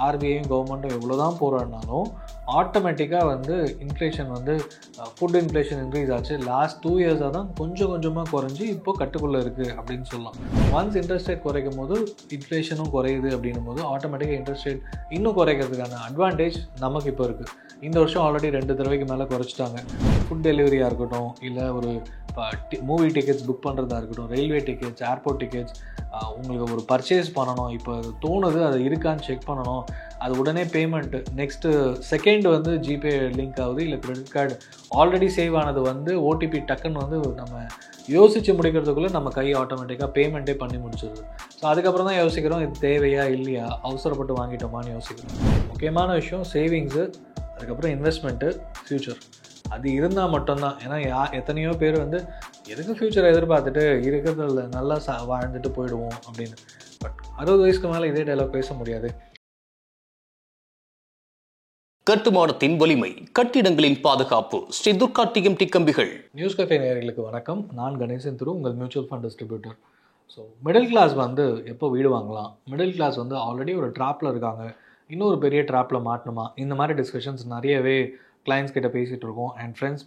ஆர்பிஐயும் கவர்மெண்ட்டும் எவ்வளோ தான் போராடினாலும் ஆட்டோமேட்டிக்காக வந்து இன்ஃப்ளேஷன் வந்து ஃபுட் இன்ஃப்ளேஷன் இன்க்ரீஸ் ஆச்சு. லாஸ்ட் 2 இயர்ஸாக தான் கொஞ்சம் கொஞ்சமாக குறைஞ்சி இப்போ கட்டுக்குள்ளே இருக்குது அப்படின்னு சொல்லலாம். ஒன்ஸ் இன்ட்ரெஸ்ட் ரேட் குறைக்கும் போது இன்ஃப்ளேஷனும் குறையுது அப்படின்னும் போது ஆட்டோமேட்டிக்காக இன்ட்ரெஸ்ட் ரேட் இன்னும் குறைக்கிறதுக்கான அட்வான்டேஜ் நமக்கு இப்போ இருக்குது. இந்த வருஷம் ஆல்ரெடி 2 தடவைக்கு மேலே குறைச்சிட்டாங்க. ஃபுட் டெலிவரியாக இருக்கட்டும், இல்லை ஒரு மூவி டிக்கெட்ஸ் புக் பண்ணுறதா இருக்கட்டும், ரயில்வே டிக்கெட்ஸ், ஏர்போர்ட் டிக்கெட்ஸ், உங்களுக்கு ஒரு பர்ச்சேஸ் பண்ணணும், இப்போ தோணுது அது இருக்கான்னு செக் பண்ணணும், அது உடனே பேமெண்ட்டு நெக்ஸ்ட்டு செகண்ட் வந்து ஜிபே லிங்க் ஆகுது, இல்லை கிரெடிட் கார்டு ஆல்ரெடி சேவ் ஆனது வந்து ஓடிபி டக்குன்னு வந்து நம்ம யோசித்து முடிக்கிறதுக்குள்ளே நம்ம கை ஆட்டோமேட்டிக்காக பேமெண்ட்டே பண்ணி முடிச்சிடுது. ஸோ அதுக்கப்புறம் தான் யோசிக்கிறோம் இது தேவையா இல்லையா, அவசரப்பட்டு வாங்கிட்டோமான்னு யோசிக்கிறோம். முக்கியமான விஷயம் சேவிங்ஸு, அதுக்கப்புறம் இன்வெஸ்ட்மெண்ட்டு, ஃப்யூச்சர். அது இருந்தால் மட்டும்தான். ஏன்னா எத்தனையோ பேர் வந்து எதுக்கு ஃப்யூச்சரை எதிர்பார்த்துட்டு இருக்கிறதில்ல நல்லா வாழ்ந்துட்டு போயிடுவோம் அப்படின்னு. பட் 60 வயசுக்கு மேலே இதே டைலாக் பேச முடியாது. கட்டுமானத்தின் வலிமை, கட்டிடங்களின் பாதுகாப்பு, ஸ்ரீ துர்கா டிஎம்டி கம்பிகள். நியூஸ் கஃபே நேயர்களுக்கு வணக்கம். நான் கணேசன் திரு, உங்கள் mutual fund distributor. So middle class வந்து எப்போ வீடு வாங்கலாம், மிடில் கிளாஸ் வந்து ஆல்ரெடி ஒரு ட்ராப்பில் இருக்காங்க, இன்னொரு பெரிய ட்ராப்பில் மாட்டணுமா, இந்த மாதிரி டிஸ்கஷன்ஸ் நிறையவே கிளைண்ட்ஸ் கிட்ட பேசிகிட்டு இருக்கோம். அண்ட் ஃப்ரெண்ட்ஸ்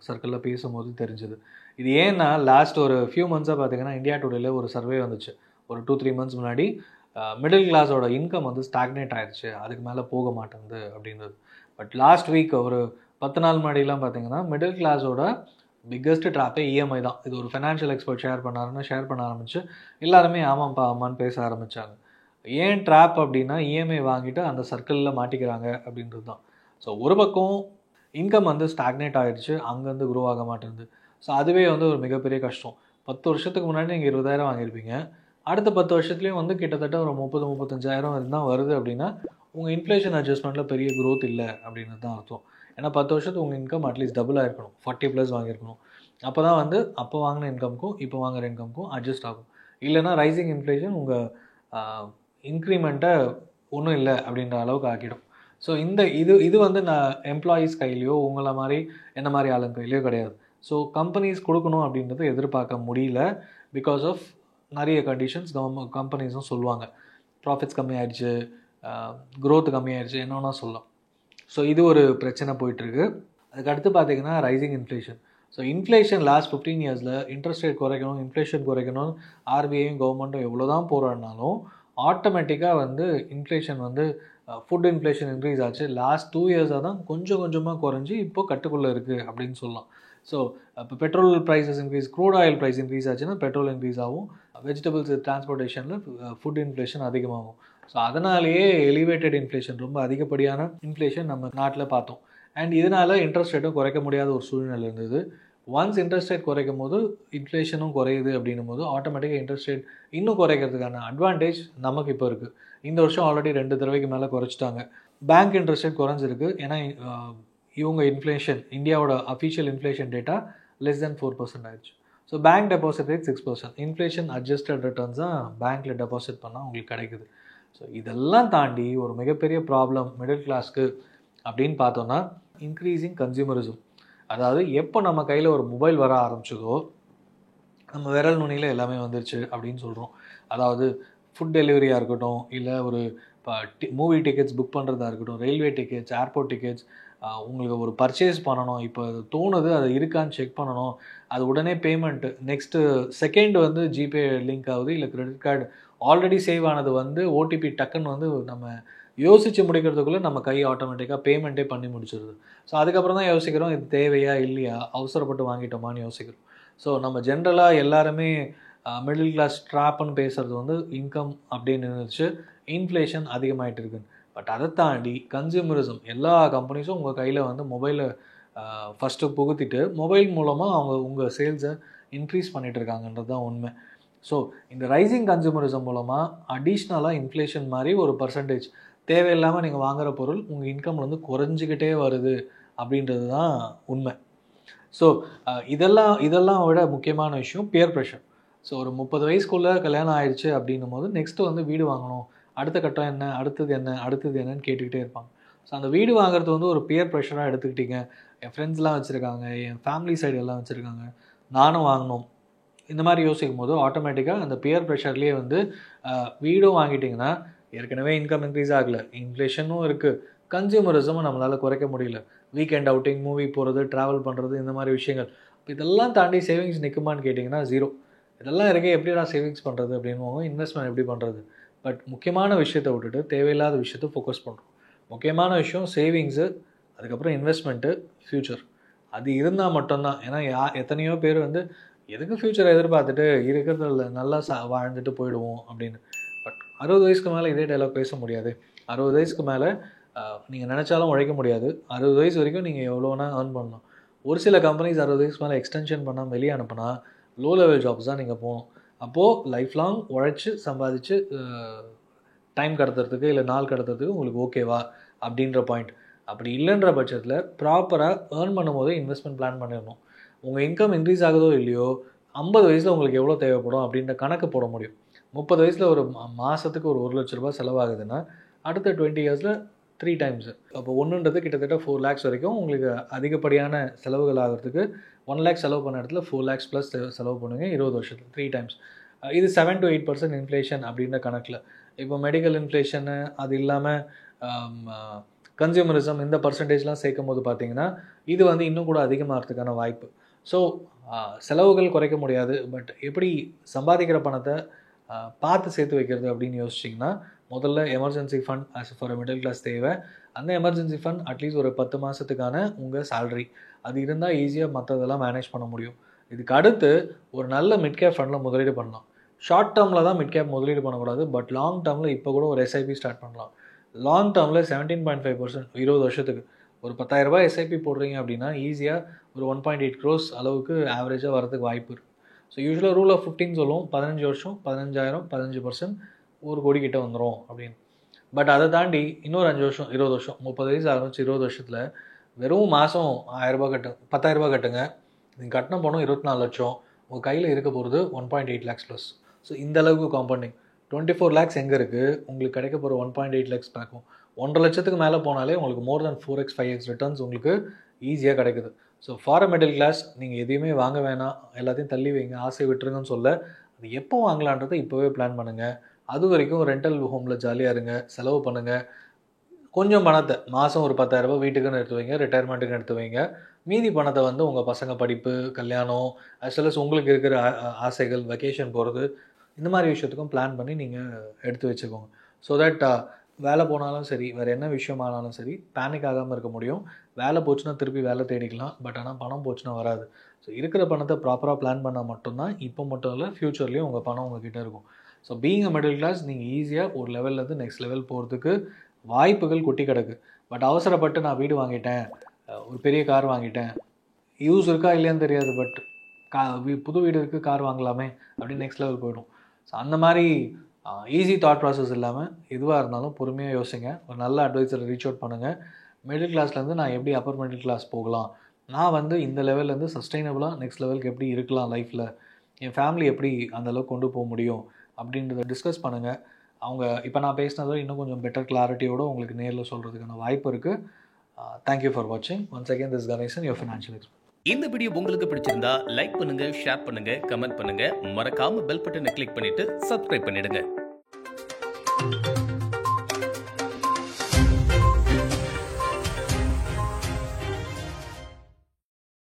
சர்க்கிளில் பேசும்போது தெரிஞ்சுது. இது ஏன்னா லாஸ்ட் ஒரு ஃபியூ மந்த்ஸாக பார்த்தீங்கன்னா இந்தியா டுடேல ஒரு சர்வே வந்துச்சு. ஒரு 2-3 மந்த்ஸ் முன்னாடி மிடில் கிளாஸோட இன்கம் வந்து ஸ்டாக்னேட் ஆயிடுச்சு, அதுக்கு மேலே போக மாட்டேங்குது அப்படின்றது. பட் லாஸ்ட் வீக் ஒரு 10 நாள் முன்னாடிலாம் பார்த்தீங்கன்னா மிடில் கிளாஸோட பிக்கஸ்ட் ட்ராப்பே இஎம்ஐ தான். இது ஒரு ஃபைனான்ஷியல் எக்ஸ்பர்ட் ஷேர் பண்ண ஆரம்பிச்சு எல்லாருமே ஆமாம்ப்பா ஆமான்னு பேச ஆரம்பித்தாங்க. ஏன் ட்ராப் அப்படின்னா இஎம்ஐ வாங்கிட்டு அந்த சர்க்கிளில் மாட்டிக்கிறாங்க அப்படின்றது தான். ஸோ ஒரு பக்கம் இன்கம் வந்து ஸ்டாக்னேட் ஆகிடுச்சு, அங்கேருந்து க்ரோ ஆக மாட்டேங்குது. ஸோ அதுவே வந்து ஒரு மிகப்பெரிய கஷ்டம். 10 வருஷத்துக்கு முன்னாடி நீங்கள் 20,000 வாங்கியிருப்பீங்க, அடுத்த 10 வருஷத்துலேயும் வந்து கிட்டத்தட்ட ஒரு 30-35,000 தான் வருது அப்படின்னா உங்கள் இன்ஃப்ளேஷன் அட்ஜஸ்ட்மெண்ட்டில் பெரிய க்ரோத் இல்லை அப்படின்னு தான் அர்த்தம். ஏன்னா 10 வருஷத்துக்கு உங்கள் இன்கம் அட்லீஸ்ட் டபுளாக இருக்கணும், 40+ வாங்கியிருக்கணும். அப்போ தான் வந்து அப்போ வாங்கின இன்கம்க்கும் இப்போ வாங்குகிற இன்கம்க்கும் அட்ஜஸ்ட் ஆகும். இல்லைனா ரைசிங் இன்ஃப்ளேஷன் உங்கள் இன்க்ரிமெண்ட்டை ஒன்றும் இல்லை அப்படின்ற அளவுக்கு ஆக்கிடும். ஸோ இது வந்து நான் எம்ப்ளாயீஸ் கையிலையோ உங்களை மாதிரி என்ன மாதிரி ஆளுங்க கையிலையோ கிடையாது. ஸோ கம்பெனிஸ் கொடுக்கணும் அப்படின்றத எதிர்பார்க்க முடியல. பிகாஸ் ஆஃப் நிறைய கண்டிஷன்ஸ் கம்பெனிஸும் சொல்லுவாங்க. ப்ராஃபிட்ஸ் கம்மியாயிடுச்சு, க்ரோத் கம்மியாயிடுச்சு, என்னன்னா சொல்லலாம். ஸோ இது ஒரு பிரச்சனை போயிட்டுருக்கு. அதுக்கடுத்து பார்த்தீங்கன்னா rising inflation. So inflation last 15 இயர்ஸில் இன்ட்ரெஸ்ட் ரேட் குறைக்கணும், இன்ஃப்ளேஷன் குறைக்கணும், ஆர்பிஐயும் கவர்மெண்ட்டும் எவ்வளோ தான் போராடினாலும் ஆட்டோமேட்டிக்காக வந்து இன்ஃப்ளேஷன் வந்து ஃபுட் இன்ஃப்ளேஷன் இன்க்ரீஸ் ஆச்சு. லாஸ்ட் 2 இயர்ஸாக தான் கொஞ்சம் கொஞ்சமாக குறைஞ்சி இப்போ கட்டுக்குள்ளே இருக்குது அப்படின்னு சொல்லலாம். ஸோ இப்போ petrol prices increase, crude oil price increase ஆச்சுன்னா பெட்ரோல் இன்க்ரீஸ் ஆகும், வெஜிடபிள்ஸ் டிரான்ஸ்போர்ட்டேஷனில் ஃபுட் இன்ஃப்ளேஷன் அதிகமாகும். ஸோ அதனாலேயே எலிவேட்டட் இன்ஃப்ளேஷன், ரொம்ப அதிகப்படியான இன்ஃப்ளேஷன் நம்ம நாட்டில் பார்த்தோம். அண்ட் இதனால் இன்ட்ரெஸ்ட் ரேட்டும் குறைக்க முடியாத ஒரு சூழ்நிலை இருந்தது. ஒன்ஸ் இன்ட்ரெஸ்ட் ரேட் குறைக்கும் போது இன்ஃப்ளேஷனும் குறையுது அப்படின்னும் போது ஆட்டோமேட்டிக்காக இன்ட்ரெஸ்ட் ரேட் இன்னும் குறைக்கிறதுக்கான அட்வான்டேஜ் நமக்கு இப்போ இருக்குது. இந்த வருஷம் ஆல்ரெடி 2 தடவைக்கு மேலே குறைச்சிட்டாங்க. பேங்க் இன்ட்ரெஸ்ட் ரேட் குறைஞ்சிருக்கு. ஏன்னா இவங்க இன்ஃப்ளேஷன், இந்தியாவோட official inflation data less than 4% ஆயிடுச்சு. So bank deposit rate 6%. Inflation adjusted returns தான் பேங்க்கில் டெபாசிட் பண்ணால் உங்களுக்கு கிடைக்குது. ஸோ இதெல்லாம் தாண்டி ஒரு மிகப்பெரிய ப்ராப்ளம் மிடில் கிளாஸ்க்கு அப்படின்னு பார்த்தோன்னா இன்க்ரீஸிங் கன்சியூமரிசம். அதாவது எப்போ நம்ம கையில் ஒரு மொபைல் வர ஆரம்பிச்சதோ நம்ம விரல் நுனியில் எல்லாமே வந்துருச்சு அப்படின்னு சொல்கிறோம். அதாவது ஃபுட் டெலிவரியாக இருக்கட்டும், இல்லை ஒரு மூவி டிக்கெட்ஸ் புக் பண்ணுறதா இருக்கட்டும், ரயில்வே டிக்கெட்ஸ், ஏர்போர்ட் டிக்கெட்ஸ், உங்களுக்கு ஒரு பர்ச்சேஸ் பண்ணணும், இப்போ தோணுது அது இருக்கான்னு செக் பண்ணணும், அது உடனே பேமெண்ட்டு நெக்ஸ்ட்டு செகண்ட் வந்து ஜிபே லிங்க் ஆகுது, இல்லை கிரெடிட் கார்டு ஆல்ரெடி சேவ் ஆனது வந்து ஓடிபி டக்குன்னு வந்து நம்ம யோசித்து முடிக்கிறதுக்குள்ளே நம்ம கை ஆட்டோமேட்டிக்காக பேமெண்ட்டே பண்ணி முடிச்சிடுது. ஸோ அதுக்கப்புறம் தான் யோசிக்கிறோம் இது தேவையா இல்லையா, அவசரப்பட்டு வாங்கிட்டோமான்னு யோசிக்கிறோம். ஸோ நம்ம ஜென்ரலாக எல்லாருமே மிடில் கிளாஸ் ட்ராப்னு பேசுகிறது வந்து இன்கம் அப்படின்னு இருந்துச்சு, இன்ஃப்ளேஷன் அதிகமாகிட்டு இருக்குன்னு. பட் அதை தாண்டி கன்சியூமரிசம், எல்லா கம்பெனிஸும் உங்கள் கையில் வந்து மொபைலை ஃபஸ்ட்டு புகுத்திட்டு மொபைல் மூலமாக அவங்க உங்கள் சேல்ஸை இன்க்ரீஸ் பண்ணிகிட்டு இருக்காங்கன்றது தான் உண்மை. ஸோ இந்த ரைசிங் கன்சியூமரிசம் மூலமாக அடிஷ்னலாக இன்ஃப்ளேஷன் மாதிரி ஒரு பர்சன்டேஜ் தேவையில்லாமல் நீங்கள் வாங்குகிற பொருள் உங்கள் இன்கம் வந்து குறைஞ்சிக்கிட்டே வருது அப்படின்றது தான் உண்மை. ஸோ இதெல்லாம் விட முக்கியமான விஷயம் பியர் ப்ரெஷர். ஸோ ஒரு 30 வயசுக்குள்ளே கல்யாணம் ஆயிடுச்சு அப்படின்னும் போது நெக்ஸ்ட்டு வந்து வீடு வாங்கணும், அடுத்த கட்டம் என்ன, அடுத்தது என்னன்னு கேட்டுக்கிட்டே இருப்பாங்க. ஸோ அந்த வீடு வாங்குறது வந்து ஒரு பியர் ப்ரெஷராக எடுத்துக்கிட்டீங்க. என் ஃப்ரெண்ட்ஸ்லாம் வச்சுருக்காங்க, என் ஃபேமிலி சைடு எல்லாம் வச்சுருக்காங்க, நானும் வாங்கணும், இந்த மாதிரி யோசிக்கும் போது ஆட்டோமேட்டிக்காக அந்த பியர் ப்ரெஷர்லேயே வந்து வீடும் வாங்கிட்டிங்கன்னா ஏற்கனவே இன்கம் இன்க்ரீஸ் ஆகலை, இன்ஃப்ளேஷனும் இருக்குது, கன்சியூமரிசமும் நம்மளால் குறைக்க முடியல, வீக்கெண்ட் அவுட்டிங், மூவி போகிறது, ட்ராவல் பண்ணுறது, இந்த மாதிரி விஷயங்கள். இதெல்லாம் தாண்டி சேவிங்ஸ் நிற்குமான்னு கேட்டிங்கன்னா ஜீரோ. இதெல்லாம் இருக்கே எப்படிடா சேவிங்ஸ் பண்ணுறது அப்படின்னுவாங்க, இன்வெஸ்ட்மெண்ட் எப்படி பண்ணுறது. பட் முக்கியமான விஷயத்தை விட்டுட்டு தேவையில்லாத விஷயத்தை ஃபோக்கஸ் பண்ணுறோம். முக்கியமான விஷயம் சேவிங்ஸு, அதுக்கப்புறம் இன்வெஸ்ட்மெண்ட்டு, ஃப்யூச்சர். அது இருந்தால் மட்டும்தான். ஏன்னா எத்தனையோ பேர் வந்து எதுக்கு ஃப்யூச்சரை எதிர்பார்த்துட்டு இருக்கிறதுல நல்லா வாழ்ந்துட்டு போயிடுவோம் அப்படின்னு. பட் 60 வயசுக்கு மேலே இதே டைலாக் பேச முடியாது. 60 வயசுக்கு மேலே நீங்கள் நினச்சாலும் உழைக்க முடியாது. 60 வயசு வரைக்கும் நீங்கள் எவ்வளோனா ஏர்ன் பண்ணலாம். ஒரு சில கம்பெனிஸ் 60 வயசுக்கு மேலே எக்ஸ்டென்ஷன் பண்ணால் வெளியே அனுப்புனா லோ லெவல் ஜாப்ஸ் தான் நீங்கள் போகணும். அப்போது லைஃப் லாங் உழைச்சி சம்பாதிச்சு டைம் கடத்துறதுக்கு இல்லை நாள் கடத்துறதுக்கு உங்களுக்கு ஓகேவா அப்படின்ற பாயிண்ட். அப்படி இல்லைன்ற பட்சத்தில் ப்ராப்பராக ஏர்ன் பண்ணும்போதே இன்வெஸ்ட்மெண்ட் பிளான் பண்ணிடணும். உங்கள் இன்கம் இன்க்ரீஸ் ஆகுதோ இல்லையோ 50 வயசில் உங்களுக்கு எவ்வளோ தேவைப்படும் அப்படின்ற கணக்கு போட முடியும். 30 வயசில் ஒரு மாதத்துக்கு ஒரு 1 லட்ச ரூபா செலவாகுதுன்னா அடுத்த 20 இயர்ஸில் 3 டைம்ஸ். அப்போ ஒன்றுன்றது கிட்டத்தட்ட 4 லேக்ஸ் வரைக்கும் உங்களுக்கு அதிகப்படியான செலவுகள் ஆகிறதுக்கு 1 லேக் செலவு பண்ண இடத்துல 4 லேக்ஸ் ப்ளஸ் செலவு பண்ணுங்க 20 வருஷத்தில் 3 டைம்ஸ். இது 7 to 8% இன்ஃப்ளேஷன் அப்படின்ற கணக்கில். இப்போ மெடிக்கல் இன்ஃப்ளேஷனு அது இல்லாமல் கன்சியூமரிசம் இந்த பர்சன்டேஜ்லாம் சேர்க்கும் போது பார்த்தீங்கன்னா இது வந்து இன்னும் கூட அதிகமாகிறதுக்கான வாய்ப்பு. ஸோ செலவுகள் குறைக்க முடியாது. பட் எப்படி சம்பாதிக்கிற பணத்தை பார்த்து சேர்த்து வைக்கிறது அப்படின்னு யோசிச்சிங்கன்னா முதல்ல emergency fund as for middle class தேவை. அந்த எமர்ஜென்சி ஃபண்ட் அட்லீஸ்ட் ஒரு 10 மாதத்துக்கான உங்கள் சேலரி அது இருந்தால் ஈஸியாக மற்றதெல்லாம் மேனேஜ் பண்ண முடியும். இதுக்கு அடுத்து ஒரு நல்ல மிட் கேப் ஃபண்டில் முதலீடு பண்ணலாம். ஷார்ட் டேர்மில் தான் மிட் கேப் முதலீடு பண்ணக்கூடாது. பட் லாங் டேர்மில் இப்போ கூட ஒரு எஸ்ஐபி ஸ்டார்ட் பண்ணலாம். லாங் டேர்மில் 17.5% 20 வருஷத்துக்கு ஒரு 10,000 ரூபாய் எஸ்ஐபி போடுறீங்க அப்படின்னா ஈஸியாக ஒரு 1.8 crores அளவுக்கு ஆவரேஜாக வரதுக்கு வாய்ப்பு இருக்குது. ஸோ யூஸ்வலாக ரூல் ஆஃப் 15 சொல்லுவோம். 15 வருஷம் 15,000 15% 1 கோடி கிட்ட வந்துடும் அப்படின்னு. பட் அதை தாண்டி இன்னொரு 5 வருஷம் 20 வருஷம் 30 வயசு ஆரம்பிச்சு 20 வருஷத்தில் வெறும் மாதம் 1000 ரூபாய் கட்டுங்க, 10,000 ரூபாய் கட்டுங்க. நீங்கள் கட்டின பணம் 24 லட்சம், உங்கள் கையில் இருக்க போகிறது 1.8 lakhs ப்ளஸ். ஸோ இந்த அளவுக்கு காம்பவுண்டிங் 24 lakhs எங்கே இருக்குது, உங்களுக்கு கிடைக்க போகிற 1.8 lakhs பேக்கும் 1.5 லட்சத்துக்கு மேலே போனாலே உங்களுக்கு மோர் தென் 4x 5x ரிட்டர்ன்ஸ் உங்களுக்கு ஈஸியாக கிடைக்குது. So for a middle class நீங்கள் எதையுமே வாங்க வேணாம், எல்லாத்தையும் தள்ளி வைங்க, ஆசை விட்டுருங்கன்னு சொல்ல, அது எப்போ வாங்கலான்றதை இப்போவே பிளான் பண்ணுங்கள். அது வரைக்கும் ரெண்டல் ஹோமில் ஜாலியாக இருங்க, செலவு பண்ணுங்கள். கொஞ்சம் பணத்தை மாதம் ஒரு 10,000 ரூபாய் வீட்டுக்குன்னு எடுத்து வைங்க, ரிட்டையர்மெண்ட்டுக்கு எடுத்து வைங்க. மீதி பணத்தை வந்து உங்கள் பசங்க படிப்பு, கல்யாணம், as well as உங்களுக்கு இருக்கிற ஆசைகள், வெக்கேஷன் போகிறது, இந்த மாதிரி விஷயத்துக்கும் பிளான் பண்ணி நீங்கள் எடுத்து வச்சுக்கோங்க. ஸோ தட் வேலை போனாலும் சரி, வேறு என்ன விஷயம் ஆனாலும் சரி, பேனிக் ஆகாமல் இருக்க முடியும். வேலை போச்சுன்னா திருப்பி வேலை தேடிக்கலாம். பட் ஆனால் பணம் போச்சுன்னா வராது. ஸோ இருக்கிற பணத்தை ப்ராப்பராக பிளான் பண்ணால் மட்டும்தான் இப்போ மட்டும் இல்லை ஃப்யூச்சர்லேயும் உங்கள் பணம் உங்ககிட்ட இருக்கும். So being a middle class நீங்கள் ஈஸியாக ஒரு லெவல்லேருந்து நெக்ஸ்ட் லெவல் போகிறதுக்கு வாய்ப்புகள் கொட்டி கிடக்கு. பட் அவசரப்பட்டு நான் வீடு வாங்கிட்டேன், ஒரு பெரிய கார் வாங்கிட்டேன், யூஸ் இருக்கா இல்லையான்னு தெரியாது, பட் புது வீடு இருக்குது கார் வாங்கலாமே அப்படின்னு நெக்ஸ்ட் லெவல் போய்டும். ஸோ அந்த மாதிரி ஈஸி தாட் ப்ராசஸ் இல்லாமல் எதுவாக இருந்தாலும் பொறுமையாக யோசிங்க. ஒரு நல்ல அட்வைஸரை ரீச் அவுட் பண்ணுங்கள். மிடில் கிளாஸ்லேருந்து நான் எப்படி அப்பர் மிடில் கிளாஸ் போகலாம், நான் வந்து இந்த லெவல்லேருந்து சஸ்டைனபிளாக நெக்ஸ்ட் லெவலுக்கு எப்படி இருக்கலாம் லைஃப்பில், என் ஃபேமிலி எப்படி அந்தளவுக்கு கொண்டு போக முடியும் அப்படின்றத டிஸ்கஸ் பண்ணுங்கள். அவங்க இப்போ நான் பேசினதை இன்னும் கொஞ்சம் பெட்டர் கிளாரிட்டியோடு உங்களுக்கு நேரில் சொல்கிறதுக்கான வாய்ப்பு இருக்குது. தேங்க்யூ ஃபார் வாட்சிங். Once again this Ganesan, your financial expert. இந்த வீடியோ உங்களுக்கு பிடிச்சிருந்தா லைக் பண்ணுங்க, ஷேர் பண்ணுங்க, கமெண்ட் பண்ணுங்க. மறக்காம பெல் பட்டனை கிளிக் பண்ணிட்டு சப்ஸ்கிரைப் பண்ணிடுங்க.